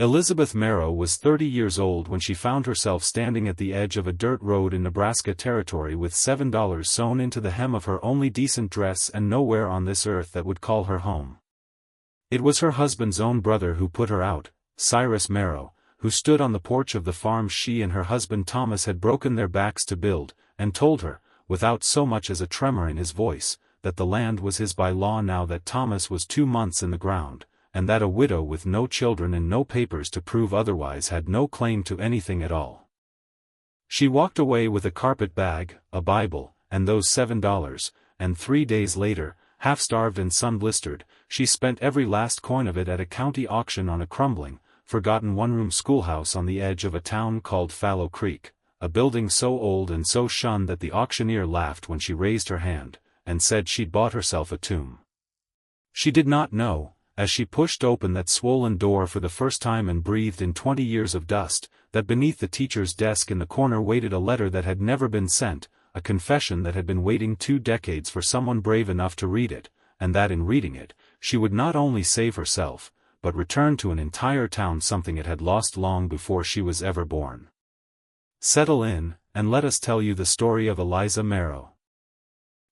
Elizabeth Merrow was 30 years old when she found herself standing at the edge of a dirt road in Nebraska Territory with $7 sewn into the hem of her only decent dress and nowhere on this earth that would call her home. It was her husband's own brother who put her out, Cyrus Merrow, who stood on the porch of the farm she and her husband Thomas had broken their backs to build, and told her, without so much as a tremor in his voice, that the land was his by law now that Thomas was 2 months in the ground, and that a widow with no children and no papers to prove otherwise had no claim to anything at all. She walked away with a carpet bag, a Bible, and those $7, and 3 days later, half-starved and sun-blistered, she spent every last coin of it at a county auction on a crumbling, forgotten one-room schoolhouse on the edge of a town called Fallow Creek, a building so old and so shunned that the auctioneer laughed when she raised her hand, and said she'd bought herself a tomb. She did not know, as she pushed open that swollen door for the first time and breathed in 20 years of dust, that beneath the teacher's desk in the corner waited a letter that had never been sent, a confession that had been waiting 2 decades for someone brave enough to read it, and that in reading it, she would not only save herself, but return to an entire town something it had lost long before she was ever born. Settle in, and let us tell you the story of Eliza Merrow.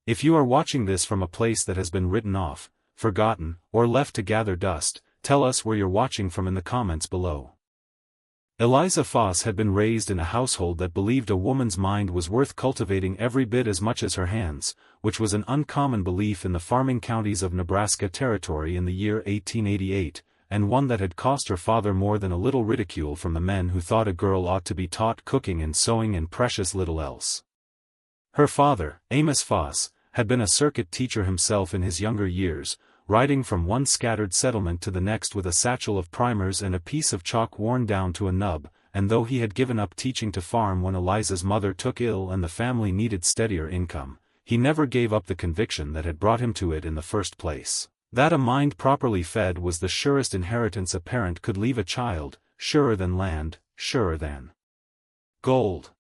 If you are watching this from a place that has been written off, forgotten, or left to gather dust, tell us where you're watching from in the comments below. Eliza Foss had been raised in a household that believed a woman's mind was worth cultivating every bit as much as her hands, which was an uncommon belief in the farming counties of Nebraska Territory in the year 1888, and one that had cost her father more than a little ridicule from the men who thought a girl ought to be taught cooking and sewing and precious little else. Her father, Amos Foss, had been a circuit teacher himself in his younger years, riding from one scattered settlement to the next with a satchel of primers and a piece of chalk worn down to a nub, and though he had given up teaching to farm when Eliza's mother took ill and the family needed steadier income, he never gave up the conviction that had brought him to it in the first place, that a mind properly fed was the surest inheritance a parent could leave a child, surer than land, surer than gold.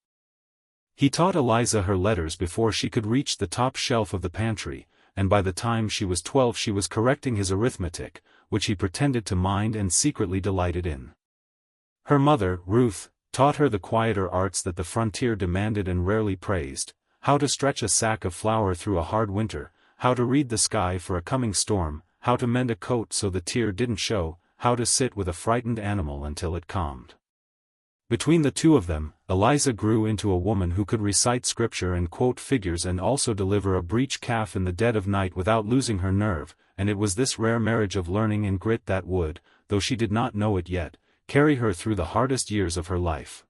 He taught Eliza her letters before she could reach the top shelf of the pantry, and by the time she was 12 she was correcting his arithmetic, which he pretended to mind and secretly delighted in. Her mother, Ruth, taught her the quieter arts that the frontier demanded and rarely praised, how to stretch a sack of flour through a hard winter, how to read the sky for a coming storm, how to mend a coat so the tear didn't show, how to sit with a frightened animal until it calmed. Between the two of them, Eliza grew into a woman who could recite scripture and quote figures and also deliver a breech calf in the dead of night without losing her nerve, and it was this rare marriage of learning and grit that would, though she did not know it yet, carry her through the hardest years of her life.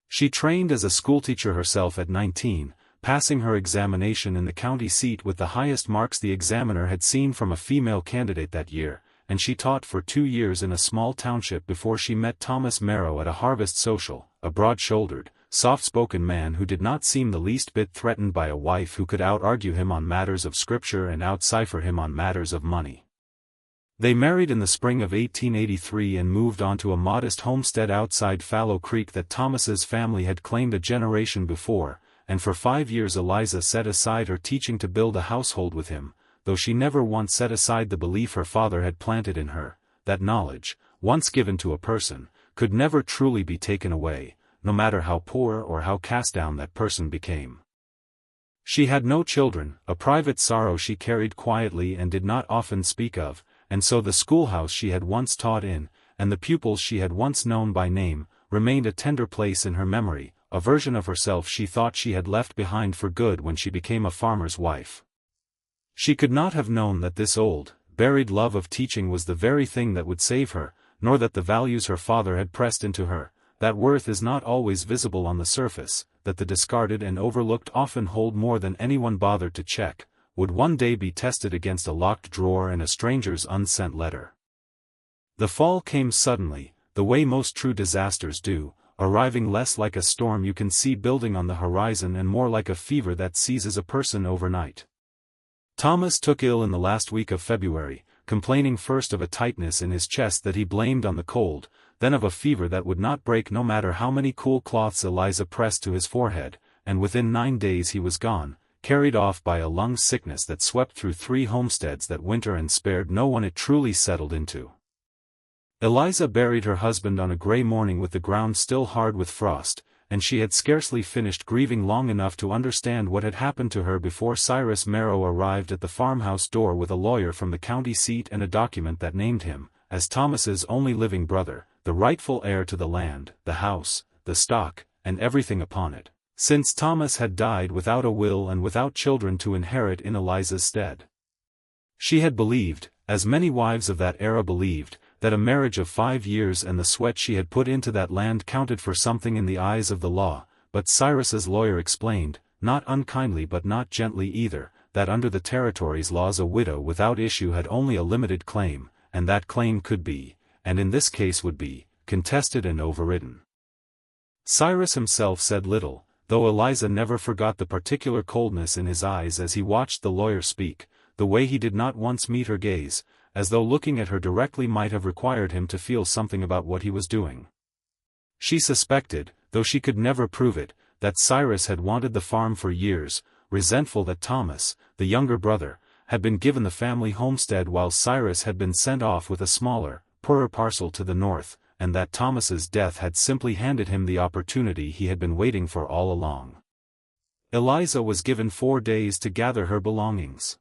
She trained as a schoolteacher herself at 19, passing her examination in the county seat with the highest marks the examiner had seen from a female candidate that year, and she taught for 2 years in a small township before she met Thomas Merrow at a harvest social, a broad-shouldered, soft-spoken man who did not seem the least bit threatened by a wife who could out-argue him on matters of scripture and out-cipher him on matters of money. They married in the spring of 1883 and moved on to a modest homestead outside Fallow Creek that Thomas's family had claimed a generation before, and for 5 years Eliza set aside her teaching to build a household with him, though she never once set aside the belief her father had planted in her, that knowledge, once given to a person, could never truly be taken away, no matter how poor or how cast down that person became. She had no children, a private sorrow she carried quietly and did not often speak of, and so the schoolhouse she had once taught in, and the pupils she had once known by name, remained a tender place in her memory, a version of herself she thought she had left behind for good when she became a farmer's wife. She could not have known that this old, buried love of teaching was the very thing that would save her, nor that the values her father had pressed into her, that worth is not always visible on the surface, that the discarded and overlooked often hold more than anyone bothered to check, would one day be tested against a locked drawer and a stranger's unsent letter. The fall came suddenly, the way most true disasters do, arriving less like a storm you can see building on the horizon and more like a fever that seizes a person overnight. Thomas took ill in the last week of February, complaining first of a tightness in his chest that he blamed on the cold, then of a fever that would not break no matter how many cool cloths Eliza pressed to his forehead, and within 9 days he was gone, carried off by a lung sickness that swept through 3 homesteads that winter and spared no one it truly settled into. Eliza buried her husband on a gray morning with the ground still hard with frost, and she had scarcely finished grieving long enough to understand what had happened to her before Cyrus Merrow arrived at the farmhouse door with a lawyer from the county seat and a document that named him, as Thomas's only living brother, the rightful heir to the land, the house, the stock, and everything upon it, since Thomas had died without a will and without children to inherit in Eliza's stead. She had believed, as many wives of that era believed, that a marriage of 5 years and the sweat she had put into that land counted for something in the eyes of the law, but Cyrus's lawyer explained, not unkindly but not gently either, that under the territory's laws a widow without issue had only a limited claim, and that claim could be, and in this case would be, contested and overridden. Cyrus himself said little, though Eliza never forgot the particular coldness in his eyes as he watched the lawyer speak, the way he did not once meet her gaze, as though looking at her directly might have required him to feel something about what he was doing. She suspected, though she could never prove it, that Cyrus had wanted the farm for years, resentful that Thomas, the younger brother, had been given the family homestead while Cyrus had been sent off with a smaller, poorer parcel to the north, and that Thomas's death had simply handed him the opportunity he had been waiting for all along. Eliza was given 4 days to gather her belongings.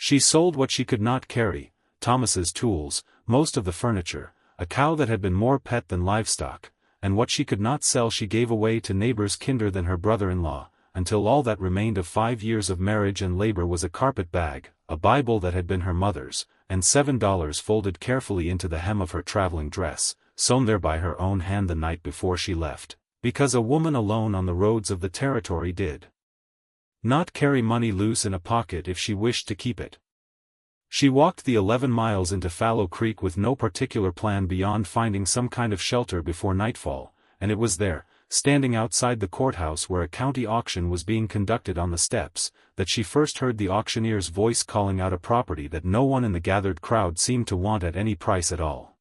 She sold what she could not carry, Thomas's tools, most of the furniture, a cow that had been more pet than livestock, and what she could not sell she gave away to neighbors kinder than her brother-in-law, until all that remained of 5 years of marriage and labor was a carpet bag, a Bible that had been her mother's, and $7 folded carefully into the hem of her traveling dress, sewn there by her own hand the night before she left, because a woman alone on the roads of the territory did not carry money loose in a pocket if she wished to keep it. She walked the 11 miles into Fallow Creek with no particular plan beyond finding some kind of shelter before nightfall, and it was there, standing outside the courthouse where a county auction was being conducted on the steps, that she first heard the auctioneer's voice calling out a property that no one in the gathered crowd seemed to want at any price at all.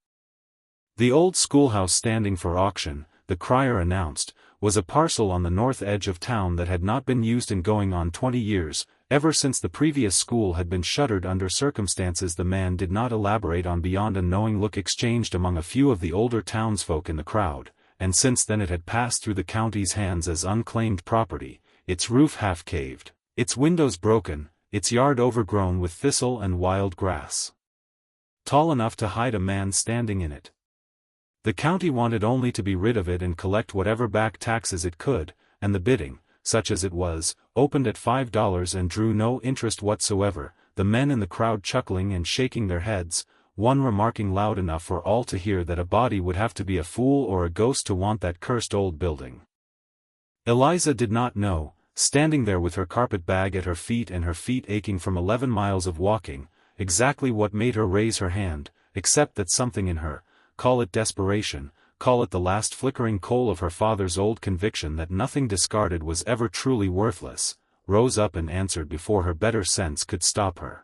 The old schoolhouse standing for auction, the crier announced, was a parcel on the north edge of town that had not been used in going on 20 years, ever since the previous school had been shuttered under circumstances the man did not elaborate on beyond a knowing look exchanged among a few of the older townsfolk in the crowd, and since then it had passed through the county's hands as unclaimed property, its roof half-caved, its windows broken, its yard overgrown with thistle and wild grass, tall enough to hide a man standing in it. The county wanted only to be rid of it and collect whatever back taxes it could, and the bidding, such as it was, opened at $5 and drew no interest whatsoever, the men in the crowd chuckling and shaking their heads, one remarking loud enough for all to hear that a body would have to be a fool or a ghost to want that cursed old building. Eliza did not know, standing there with her carpet bag at her feet and her feet aching from 11 miles of walking, exactly what made her raise her hand, except that something in her, call it desperation, call it the last flickering coal of her father's old conviction that nothing discarded was ever truly worthless, rose up and answered before her better sense could stop her.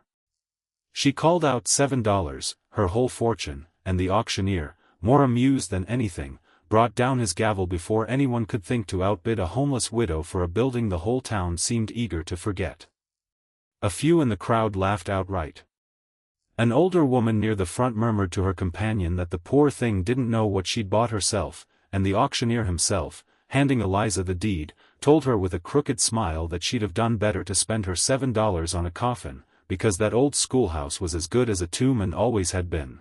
She called out $7, her whole fortune, and the auctioneer, more amused than anything, brought down his gavel before anyone could think to outbid a homeless widow for a building the whole town seemed eager to forget. A few in the crowd laughed outright. An older woman near the front murmured to her companion that the poor thing didn't know what she'd bought herself, and the auctioneer himself, handing Eliza the deed, told her with a crooked smile that she'd have done better to spend her $7 on a coffin, because that old schoolhouse was as good as a tomb and always had been.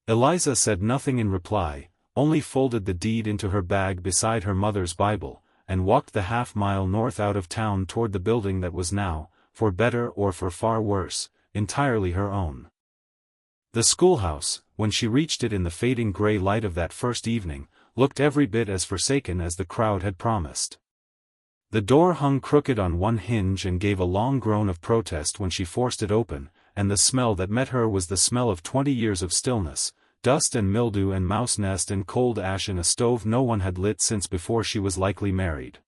Eliza said nothing in reply, only folded the deed into her bag beside her mother's Bible, and walked the half-mile north out of town toward the building that was now, for better or for far worse, entirely her own. The schoolhouse, when she reached it in the fading gray light of that first evening, looked every bit as forsaken as the crowd had promised. The door hung crooked on one hinge and gave a long groan of protest when she forced it open, and the smell that met her was the smell of 20 years of stillness, dust and mildew and mouse nest and cold ash in a stove no one had lit since before she was likely married.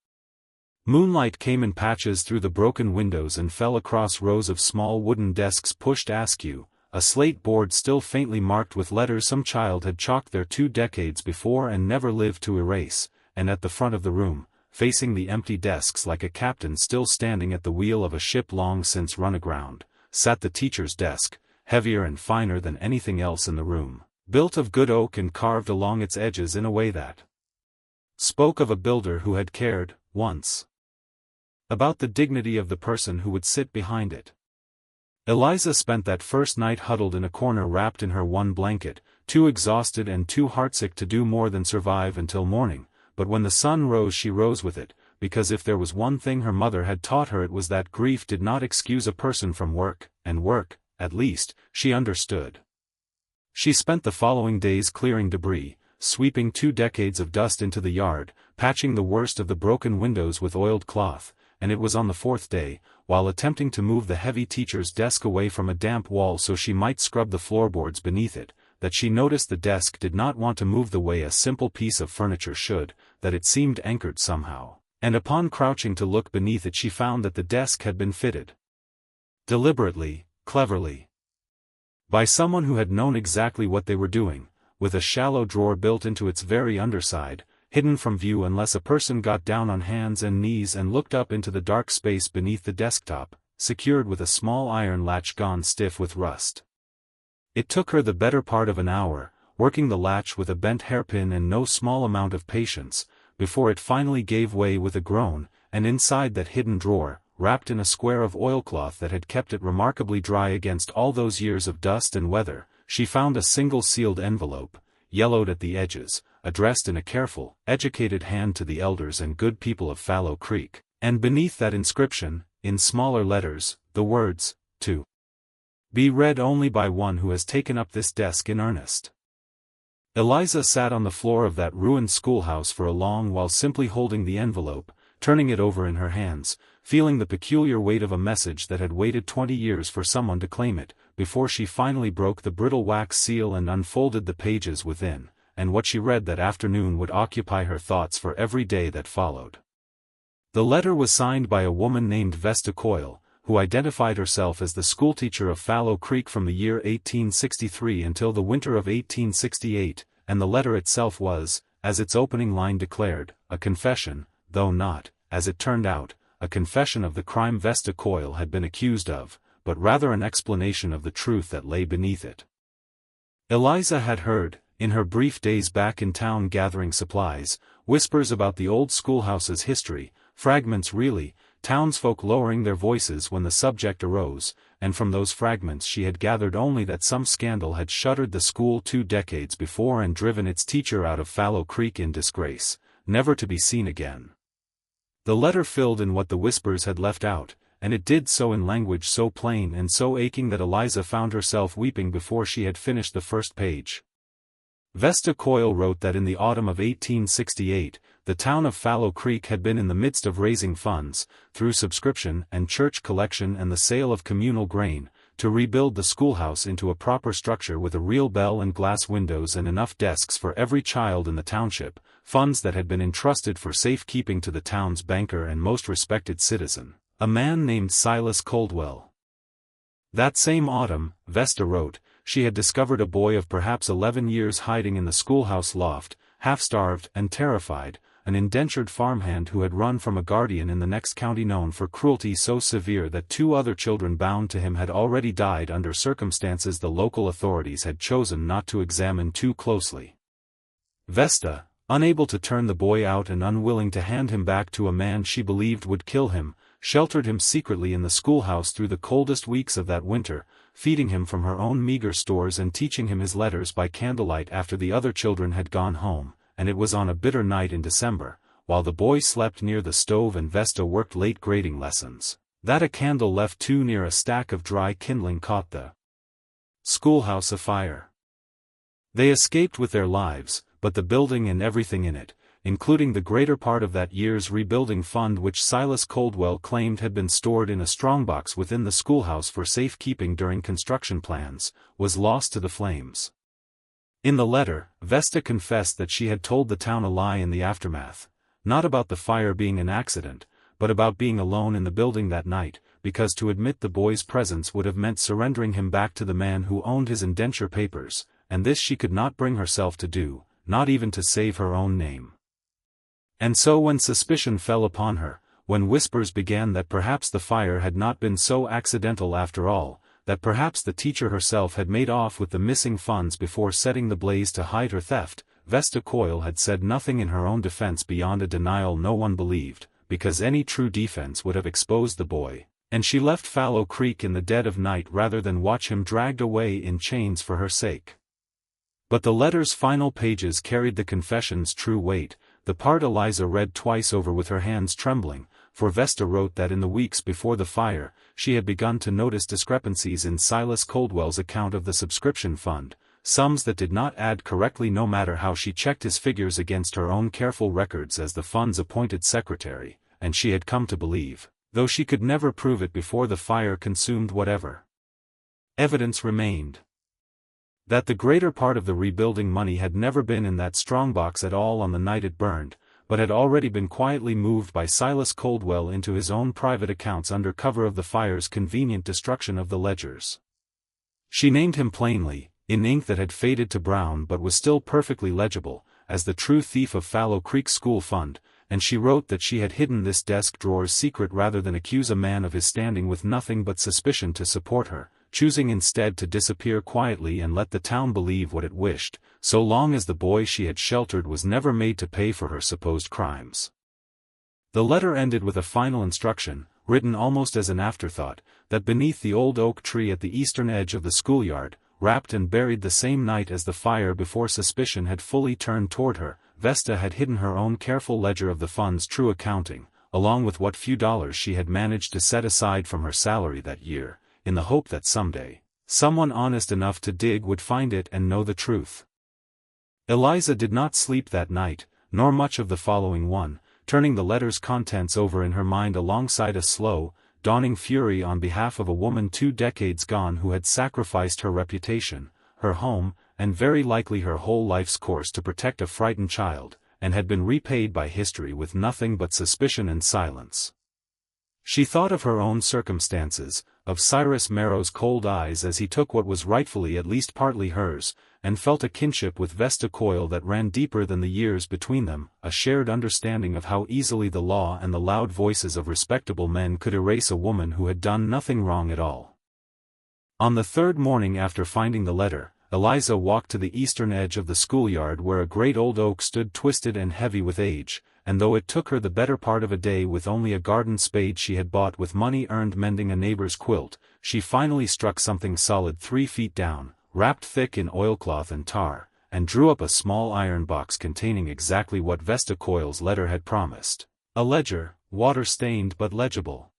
Moonlight came in patches through the broken windows and fell across rows of small wooden desks pushed askew, a slate board still faintly marked with letters some child had chalked there 2 decades before and never lived to erase, and at the front of the room, facing the empty desks like a captain still standing at the wheel of a ship long since run aground, sat the teacher's desk, heavier and finer than anything else in the room, built of good oak and carved along its edges in a way that spoke of a builder who had cared, once, about the dignity of the person who would sit behind it. Eliza spent that first night huddled in a corner wrapped in her one blanket, too exhausted and too heartsick to do more than survive until morning, but when the sun rose she rose with it, because if there was one thing her mother had taught her it was that grief did not excuse a person from work, and work, at least, she understood. She spent the following days clearing debris, sweeping 2 decades of dust into the yard, patching the worst of the broken windows with oiled cloth, and it was on the 4th day, while attempting to move the heavy teacher's desk away from a damp wall so she might scrub the floorboards beneath it, that she noticed the desk did not want to move the way a simple piece of furniture should, that it seemed anchored somehow, and upon crouching to look beneath it she found that the desk had been fitted deliberately, cleverly, by someone who had known exactly what they were doing, with a shallow drawer built into its very underside, hidden from view unless a person got down on hands and knees and looked up into the dark space beneath the desktop, secured with a small iron latch gone stiff with rust. It took her the better part of an hour, working the latch with a bent hairpin and no small amount of patience, before it finally gave way with a groan, and inside that hidden drawer, wrapped in a square of oilcloth that had kept it remarkably dry against all those years of dust and weather, she found a single sealed envelope, yellowed at the edges, addressed in a careful, educated hand to the elders and good people of Fallow Creek, and beneath that inscription, in smaller letters, the words, "To be read only by one who has taken up this desk in earnest." Eliza sat on the floor of that ruined schoolhouse for a long while simply holding the envelope, turning it over in her hands, feeling the peculiar weight of a message that had waited 20 years for someone to claim it, before she finally broke the brittle wax seal and unfolded the pages within, and what she read that afternoon would occupy her thoughts for every day that followed. The letter was signed by a woman named Vesta Coyle, who identified herself as the schoolteacher of Fallow Creek from the year 1863 until the winter of 1868, and the letter itself was, as its opening line declared, a confession, though not, as it turned out, a confession of the crime Vesta Coyle had been accused of, but rather an explanation of the truth that lay beneath it. Eliza had heard, in her brief days back in town gathering supplies, whispers about the old schoolhouse's history, fragments really, townsfolk lowering their voices when the subject arose, and from those fragments she had gathered only that some scandal had shuttered the school 2 decades before and driven its teacher out of Fallow Creek in disgrace, never to be seen again. The letter filled in what the whispers had left out, and it did so in language so plain and so aching that Eliza found herself weeping before she had finished the first page. Vesta Coyle wrote that in the autumn of 1868, the town of Fallow Creek had been in the midst of raising funds, through subscription and church collection and the sale of communal grain, to rebuild the schoolhouse into a proper structure with a real bell and glass windows and enough desks for every child in the township, funds that had been entrusted for safekeeping to the town's banker and most respected citizen, a man named Silas Coldwell. That same autumn, Vesta wrote, she had discovered a boy of perhaps 11 years hiding in the schoolhouse loft, half-starved and terrified, an indentured farmhand who had run from a guardian in the next county known for cruelty so severe that 2 other children bound to him had already died under circumstances the local authorities had chosen not to examine too closely. Vesta, unable to turn the boy out and unwilling to hand him back to a man she believed would kill him, sheltered him secretly in the schoolhouse through the coldest weeks of that winter, feeding him from her own meager stores and teaching him his letters by candlelight after the other children had gone home, and it was on a bitter night in December, while the boy slept near the stove and Vesta worked late grading lessons, that a candle left too near a stack of dry kindling caught the schoolhouse afire. They escaped with their lives, but the building and everything in it, including the greater part of that year's rebuilding fund which Silas Coldwell claimed had been stored in a strongbox within the schoolhouse for safekeeping during construction plans, was lost to the flames. In the letter, Vesta confessed that she had told the town a lie in the aftermath, not about the fire being an accident, but about being alone in the building that night, because to admit the boy's presence would have meant surrendering him back to the man who owned his indenture papers, and this she could not bring herself to do, not even to save her own name. And so when suspicion fell upon her, when whispers began that perhaps the fire had not been so accidental after all, that perhaps the teacher herself had made off with the missing funds before setting the blaze to hide her theft. Vesta Coyle had said nothing in her own defense beyond a denial no one believed, because any true defense would have exposed the boy, and she left Fallow Creek in the dead of night rather than watch him dragged away in chains for her sake. But the letter's final pages carried the confession's true weight, the part Eliza read twice over with her hands trembling, for Vesta wrote that in the weeks before the fire, she had begun to notice discrepancies in Silas Coldwell's account of the subscription fund, sums that did not add correctly no matter how she checked his figures against her own careful records as the fund's appointed secretary, and she had come to believe, though she could never prove it before the fire consumed whatever evidence remained, that the greater part of the rebuilding money had never been in that strongbox at all on the night it burned, but had already been quietly moved by Silas Coldwell into his own private accounts under cover of the fire's convenient destruction of the ledgers. She named him plainly, in ink that had faded to brown but was still perfectly legible, as the true thief of Fallow Creek School Fund, and she wrote that she had hidden this desk drawer's secret rather than accuse a man of his standing with nothing but suspicion to support her, choosing instead to disappear quietly and let the town believe what it wished, so long as the boy she had sheltered was never made to pay for her supposed crimes. The letter ended with a final instruction, written almost as an afterthought, that beneath the old oak tree at the eastern edge of the schoolyard, wrapped and buried the same night as the fire before suspicion had fully turned toward her, Vesta had hidden her own careful ledger of the fund's true accounting, along with what few dollars she had managed to set aside from her salary that year, in the hope that someday, someone honest enough to dig would find it and know the truth. Eliza did not sleep that night, nor much of the following one, turning the letter's contents over in her mind alongside a slow, dawning fury on behalf of a woman 2 decades gone who had sacrificed her reputation, her home, and very likely her whole life's course to protect a frightened child, and had been repaid by history with nothing but suspicion and silence. She thought of her own circumstances, of Cyrus Merrow's cold eyes as he took what was rightfully at least partly hers, and felt a kinship with Vesta Coyle that ran deeper than the years between them, a shared understanding of how easily the law and the loud voices of respectable men could erase a woman who had done nothing wrong at all. On the third morning after finding the letter, Eliza walked to the eastern edge of the schoolyard where a great old oak stood twisted and heavy with age, and though it took her the better part of a day with only a garden spade she had bought with money earned mending a neighbor's quilt, she finally struck something solid 3 feet down, wrapped thick in oilcloth and tar, and drew up a small iron box containing exactly what Vesta Coyle's letter had promised, a ledger, water-stained but legible.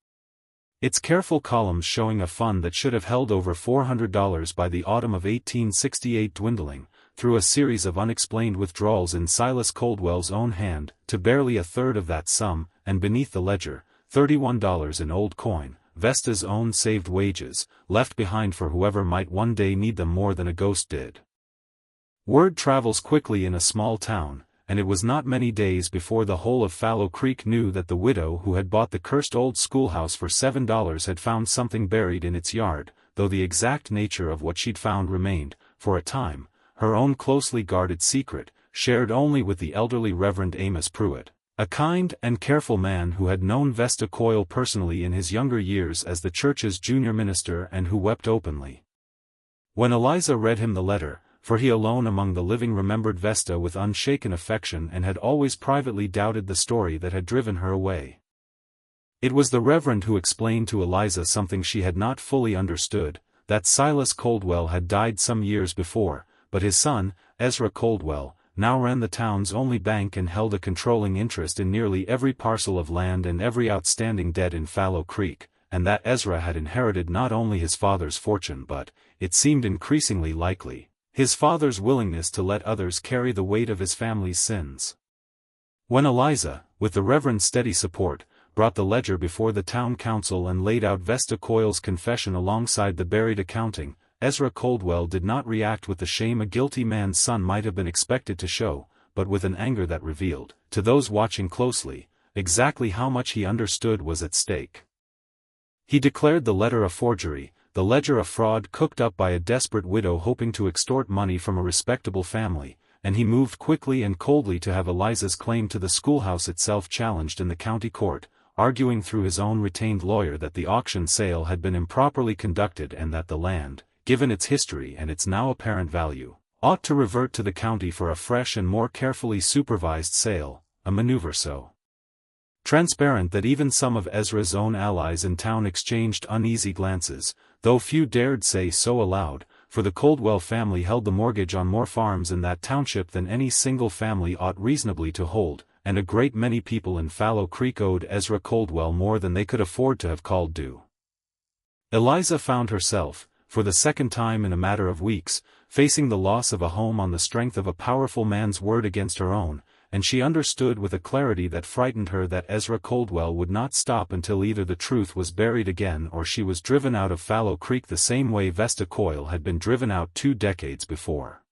Its careful columns showing a fund that should have held over $400 by the autumn of 1868 dwindling, through a series of unexplained withdrawals in Silas Coldwell's own hand, to barely a third of that sum, and beneath the ledger, $31 in old coin, Vesta's own saved wages, left behind for whoever might one day need them more than a ghost did. Word travels quickly in a small town, and it was not many days before the whole of Fallow Creek knew that the widow who had bought the cursed old schoolhouse for $7 had found something buried in its yard, though the exact nature of what she'd found remained, for a time, her own closely guarded secret, shared only with the elderly Reverend Amos Pruitt, a kind and careful man who had known Vesta Coyle personally in his younger years as the church's junior minister and who wept openly when Eliza read him the letter, for he alone among the living remembered Vesta with unshaken affection and had always privately doubted the story that had driven her away. It was the Reverend who explained to Eliza something she had not fully understood, that Silas Coldwell had died some years before, but his son, Ezra Coldwell, now ran the town's only bank and held a controlling interest in nearly every parcel of land and every outstanding debt in Fallow Creek, and that Ezra had inherited not only his father's fortune but, it seemed increasingly likely, his father's willingness to let others carry the weight of his family's sins. When Eliza, with the Reverend's steady support, brought the ledger before the town council and laid out Vesta Coyle's confession alongside the buried accounting, Ezra Coldwell did not react with the shame a guilty man's son might have been expected to show, but with an anger that revealed, to those watching closely, exactly how much he understood was at stake. He declared the letter a forgery, the ledger a fraud cooked up by a desperate widow hoping to extort money from a respectable family, and he moved quickly and coldly to have Eliza's claim to the schoolhouse itself challenged in the county court, arguing through his own retained lawyer that the auction sale had been improperly conducted and that the land, given its history and its now apparent value, ought to revert to the county for a fresh and more carefully supervised sale, a maneuver so transparent that even some of Ezra's own allies in town exchanged uneasy glances, though few dared say so aloud, for the Coldwell family held the mortgage on more farms in that township than any single family ought reasonably to hold, and a great many people in Fallow Creek owed Ezra Coldwell more than they could afford to have called due. Eliza found herself, for the second time in a matter of weeks, facing the loss of a home on the strength of a powerful man's word against her own, and she understood with a clarity that frightened her that Ezra Coldwell would not stop until either the truth was buried again or she was driven out of Fallow Creek the same way Vesta Coyle had been driven out 2 decades before.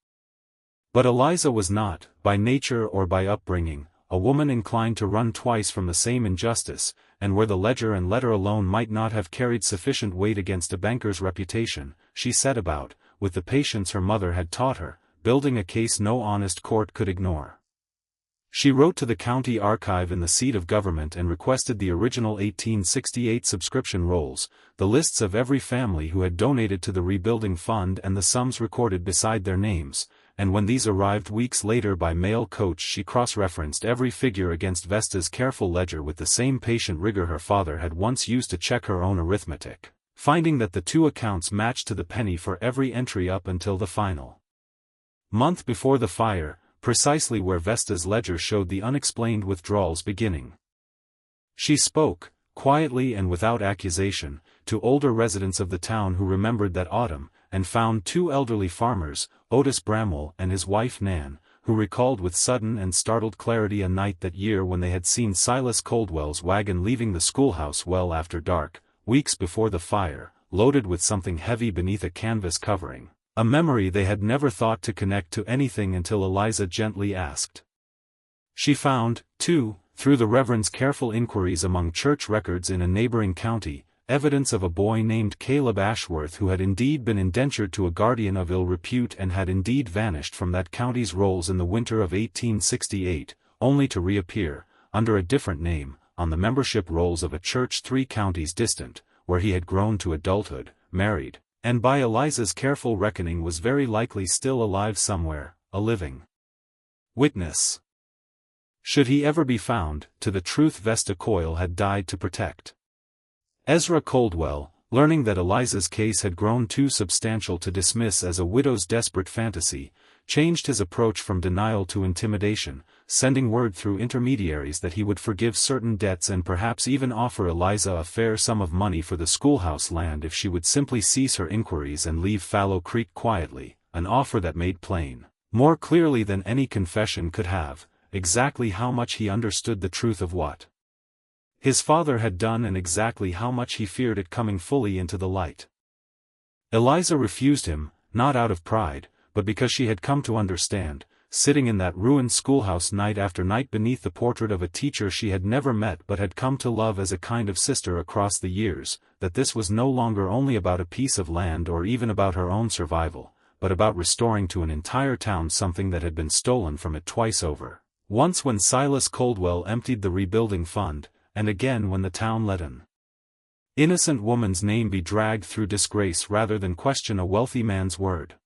But Eliza was not, by nature or by upbringing, a woman inclined to run twice from the same injustice, and where the ledger and letter alone might not have carried sufficient weight against a banker's reputation, she set about, with the patience her mother had taught her, building a case no honest court could ignore. She wrote to the county archive in the seat of government and requested the original 1868 subscription rolls, the lists of every family who had donated to the rebuilding fund and the sums recorded beside their names, and when these arrived weeks later by mail coach she cross-referenced every figure against Vesta's careful ledger with the same patient rigor her father had once used to check her own arithmetic, finding that the 2 accounts matched to the penny for every entry up until the final month before the fire, precisely where Vesta's ledger showed the unexplained withdrawals beginning. She spoke, quietly and without accusation, to older residents of the town who remembered that autumn, and found 2 elderly farmers, Otis Bramwell and his wife Nan, who recalled with sudden and startled clarity a night that year when they had seen Silas Coldwell's wagon leaving the schoolhouse well after dark, weeks before the fire, loaded with something heavy beneath a canvas covering. A memory they had never thought to connect to anything until Eliza gently asked. She found, too, through the Reverend's careful inquiries among church records in a neighboring county, evidence of a boy named Caleb Ashworth who had indeed been indentured to a guardian of ill repute and had indeed vanished from that county's rolls in the winter of 1868, only to reappear, under a different name, on the membership rolls of a church 3 counties distant, where he had grown to adulthood, married, and by Eliza's careful reckoning was very likely still alive somewhere, a living witness, should he ever be found, to the truth Vesta Coyle had died to protect. Ezra Coldwell, learning that Eliza's case had grown too substantial to dismiss as a widow's desperate fantasy, changed his approach from denial to intimidation, sending word through intermediaries that he would forgive certain debts and perhaps even offer Eliza a fair sum of money for the schoolhouse land if she would simply cease her inquiries and leave Fallow Creek quietly, an offer that made plain, more clearly than any confession could have, exactly how much he understood the truth of what his father had done and exactly how much he feared it coming fully into the light. Eliza refused him, not out of pride, but because she had come to understand, sitting in that ruined schoolhouse night after night beneath the portrait of a teacher she had never met but had come to love as a kind of sister across the years, that this was no longer only about a piece of land or even about her own survival, but about restoring to an entire town something that had been stolen from it twice over, once when Silas Coldwell emptied the rebuilding fund, and again when the town let an innocent woman's name be dragged through disgrace rather than question a wealthy man's word.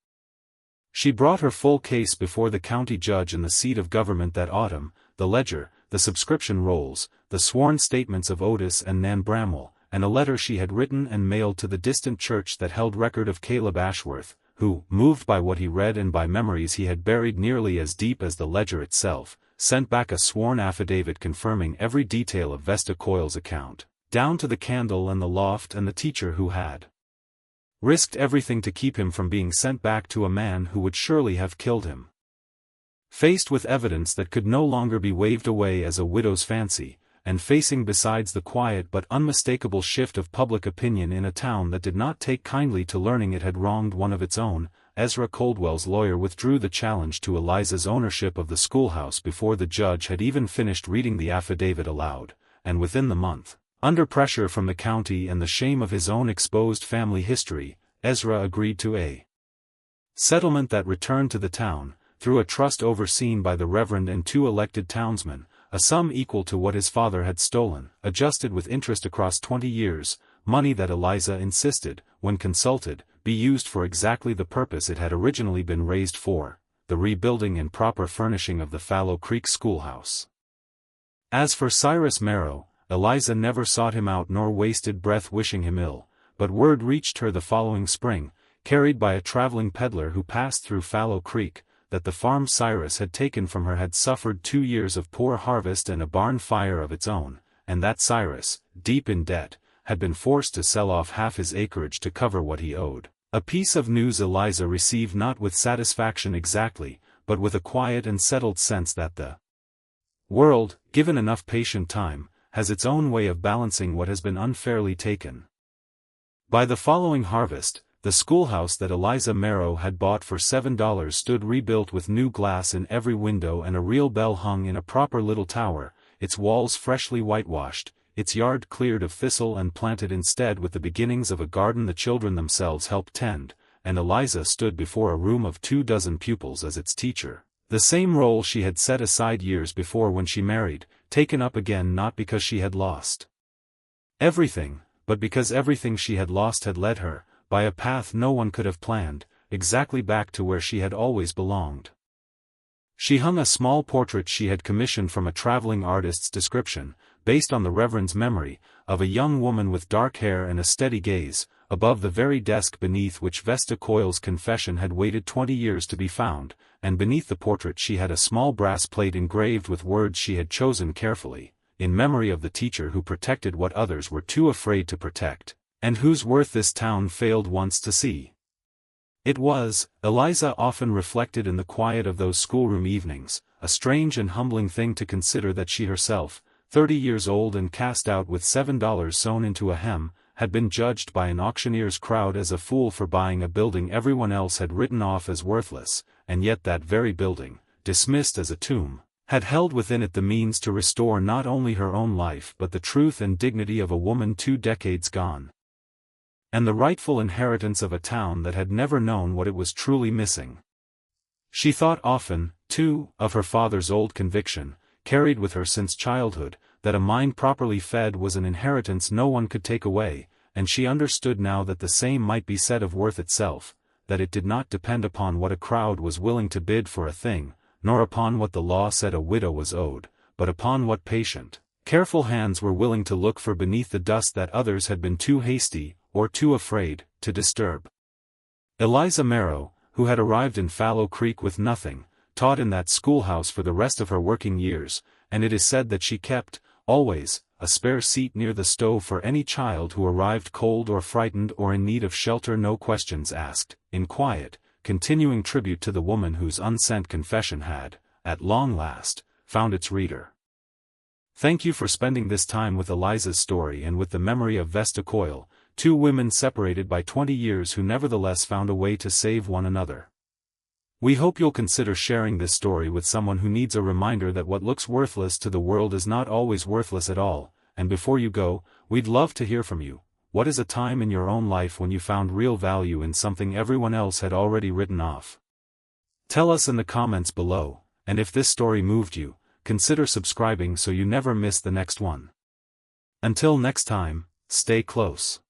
She brought her full case before the county judge in the seat of government that autumn, the ledger, the subscription rolls, the sworn statements of Otis and Nan Bramwell, and a letter she had written and mailed to the distant church that held record of Caleb Ashworth, who, moved by what he read and by memories he had buried nearly as deep as the ledger itself, sent back a sworn affidavit confirming every detail of Vesta Coyle's account, down to the candle and the loft and the teacher who had risked everything to keep him from being sent back to a man who would surely have killed him. Faced with evidence that could no longer be waved away as a widow's fancy, and facing besides the quiet but unmistakable shift of public opinion in a town that did not take kindly to learning it had wronged one of its own, Ezra Coldwell's lawyer withdrew the challenge to Eliza's ownership of the schoolhouse before the judge had even finished reading the affidavit aloud, and within the month, under pressure from the county and the shame of his own exposed family history, Ezra agreed to a settlement that returned to the town, through a trust overseen by the Reverend and 2 elected townsmen, a sum equal to what his father had stolen, adjusted with interest across 20 years, money that Eliza insisted, when consulted, be used for exactly the purpose it had originally been raised for, the rebuilding and proper furnishing of the Fallow Creek schoolhouse. As for Cyrus Merrow, Eliza never sought him out nor wasted breath wishing him ill, but word reached her the following spring, carried by a traveling peddler who passed through Fallow Creek, that the farm Cyrus had taken from her had suffered 2 years of poor harvest and a barn fire of its own, and that Cyrus, deep in debt, had been forced to sell off half his acreage to cover what he owed. A piece of news Eliza received not with satisfaction exactly, but with a quiet and settled sense that the world, given enough patient time, has its own way of balancing what has been unfairly taken. By the following harvest, the schoolhouse that Eliza Merrow had bought for $7 stood rebuilt with new glass in every window and a real bell hung in a proper little tower, its walls freshly whitewashed, its yard cleared of thistle and planted instead with the beginnings of a garden the children themselves helped tend, and Eliza stood before a room of 24 pupils as its teacher, the same role she had set aside years before when she married, taken up again not because she had lost everything, but because everything she had lost had led her, by a path no one could have planned, exactly back to where she had always belonged. She hung a small portrait she had commissioned from a traveling artist's description, based on the Reverend's memory, of a young woman with dark hair and a steady gaze, above the very desk beneath which Vesta Coyle's confession had waited 20 years to be found, and beneath the portrait she had a small brass plate engraved with words she had chosen carefully, in memory of the teacher who protected what others were too afraid to protect, and whose worth this town failed once to see. It was, Eliza often reflected in the quiet of those schoolroom evenings, a strange and humbling thing to consider that she herself, 30 years old and cast out with $7 sewn into a hem, had been judged by an auctioneer's crowd as a fool for buying a building everyone else had written off as worthless, and yet that very building, dismissed as a tomb, had held within it the means to restore not only her own life but the truth and dignity of a woman 2 decades gone, and the rightful inheritance of a town that had never known what it was truly missing. She thought often, too, of her father's old conviction, carried with her since childhood, that a mind properly fed was an inheritance no one could take away, and she understood now that the same might be said of worth itself, that it did not depend upon what a crowd was willing to bid for a thing, nor upon what the law said a widow was owed, but upon what patient, careful hands were willing to look for beneath the dust that others had been too hasty, or too afraid, to disturb. Eliza Merrow, who had arrived in Fallow Creek with nothing, taught in that schoolhouse for the rest of her working years, and it is said that she kept, always, a spare seat near the stove for any child who arrived cold or frightened or in need of shelter, no questions asked, in quiet, continuing tribute to the woman whose unsent confession had, at long last, found its reader. Thank you for spending this time with Eliza's story and with the memory of Vesta Coyle, 2 women separated by 20 years who nevertheless found a way to save one another. We hope you'll consider sharing this story with someone who needs a reminder that what looks worthless to the world is not always worthless at all, and before you go, we'd love to hear from you. What is a time in your own life when you found real value in something everyone else had already written off? Tell us in the comments below, and if this story moved you, consider subscribing so you never miss the next one. Until next time, stay close.